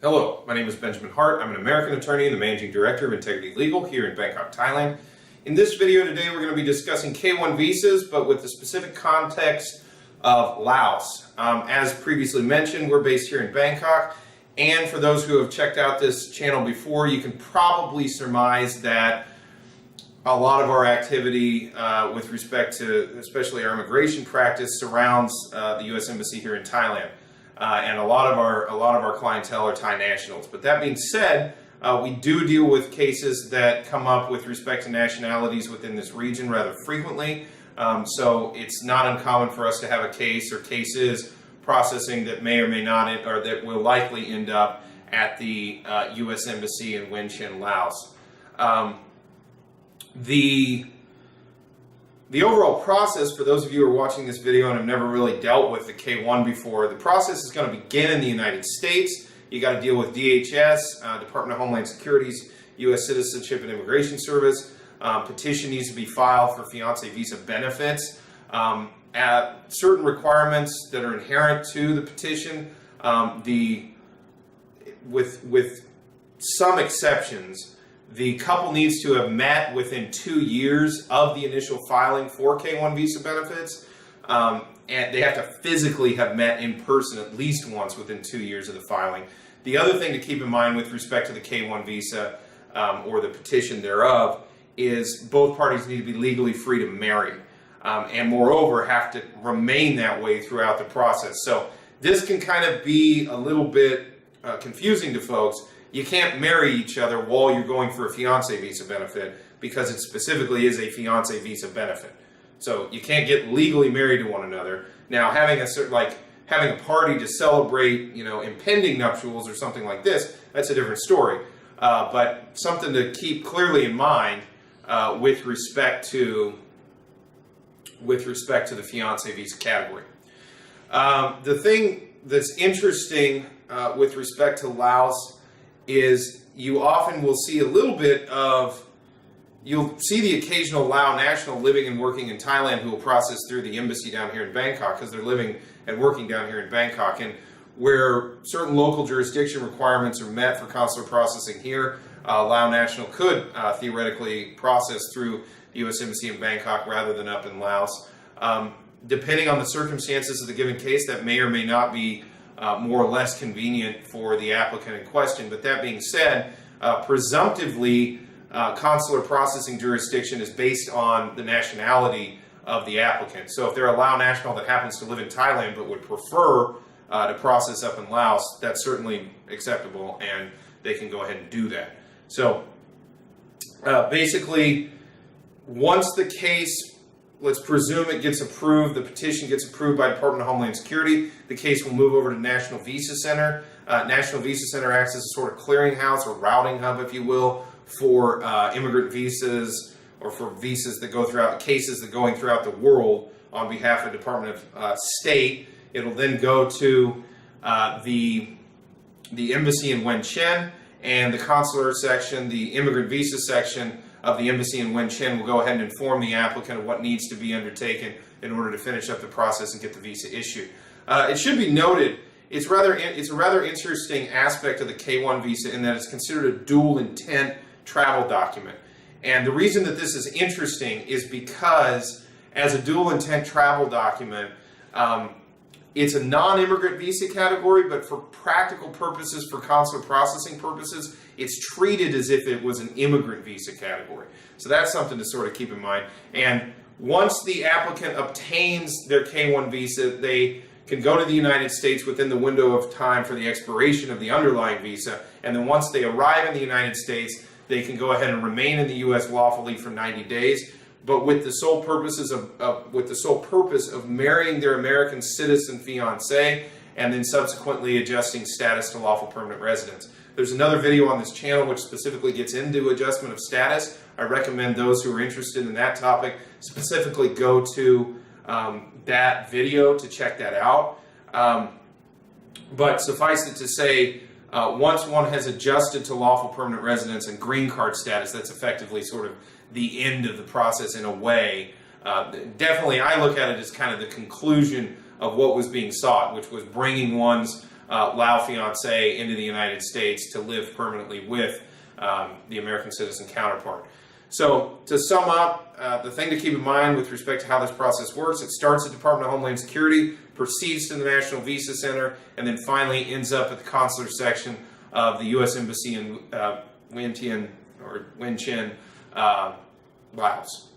Hello, my name is Benjamin Hart. I'm an American attorney and the Managing Director of Integrity Legal here in Bangkok, Thailand. In this video today, we're going to be discussing K-1 visas, but with the specific context of Laos. As previously mentioned, we're based here in Bangkok, and for those who have checked out this channel before, you can probably surmise that a lot of our activity with respect to especially our immigration practice surrounds the U.S. Embassy here in Thailand. And a lot of our clientele are Thai nationals. But that being said, we do deal with cases that come up with respect to nationalities within this region rather frequently. So it's not uncommon for us to have a case or cases processing that may or may not, or that will likely end up at the U.S. Embassy in Vientiane, Laos. The overall process, for those of you who are watching this video and have never really dealt with the K-1 before, the process is going to begin in the United States. You got to deal with DHS, Department of Homeland Security's U.S. Citizenship and Immigration Service. Petition needs to be filed for fiancé visa benefits. Certain requirements that are inherent to the petition, with some exceptions, the couple needs to have met within 2 years of the initial filing for K-1 visa benefits, and they have to physically have met in person at least once within 2 years of the filing. The other thing to keep in mind with respect to the K-1 visa or the petition thereof is both parties need to be legally free to marry, and moreover have to remain that way throughout the process. So this can kind of be a little bit confusing to folks. You can't marry each other while you're going for a fiancé visa benefit because it specifically is a fiancé visa benefit. So you can't get legally married to one another. Now, having a party to celebrate, impending nuptials or something like this, that's a different story. But something to keep clearly in mind with respect to the fiancé visa category. The thing that's interesting with respect to Laos is you often will see you'll see the occasional Lao national living and working in Thailand who will process through the embassy down here in Bangkok because they're living and working down here in Bangkok. And where certain local jurisdiction requirements are met for consular processing here, Lao national could theoretically process through the U.S. Embassy in Bangkok rather than up in Laos. Depending on the circumstances of the given case, that may or may not be more or less convenient for the applicant in question. But that being said, presumptively, consular processing jurisdiction is based on the nationality of the applicant. So if they're a Lao national that happens to live in Thailand but would prefer to process up in Laos, that's certainly acceptable and they can go ahead and do that. So basically, once the case, let's presume it gets approved, the petition gets approved by Department of Homeland Security, the case will move over to National Visa Center. National Visa Center acts as a sort of clearinghouse or routing hub, if you will, for immigrant visas or for visas that go throughout, cases that going throughout the world on behalf of the Department of State. It'll then go to the embassy in Vientiane, and the consular section, the immigrant visa section of the embassy in Vientiane will go ahead and inform the applicant of what needs to be undertaken in order to finish up the process and get the visa issued. It should be noted, it's a rather interesting aspect of the K-1 visa in that it's considered a dual intent travel document. And the reason that this is interesting is because as a dual intent travel document, it's a non-immigrant visa category, but for practical purposes, for consular processing purposes, it's treated as if it was an immigrant visa category. So that's something to sort of keep in mind. And once the applicant obtains their K-1 visa, they can go to the United States within the window of time for the expiration of the underlying visa. And then once they arrive in the United States, they can go ahead and remain in the U.S. lawfully for 90 days. But with the sole purpose of marrying their American citizen fiancé and then subsequently adjusting status to lawful permanent residence. There's another video on this channel which specifically gets into adjustment of status. I recommend those who are interested in that topic specifically go to that video to check that out. But suffice it to say, once one has adjusted to lawful permanent residence and green card status, that's effectively sort of the end of the process in a way. Definitely, I look at it as kind of the conclusion of what was being sought, which was bringing one's Lao fiance into the United States to live permanently with the American citizen counterpart. So to sum up, the thing to keep in mind with respect to how this process works, it starts at the Department of Homeland Security, proceeds to the National Visa Center, and then finally ends up at the consular section of the U.S. Embassy in Vientiane or Vientiane, Laos.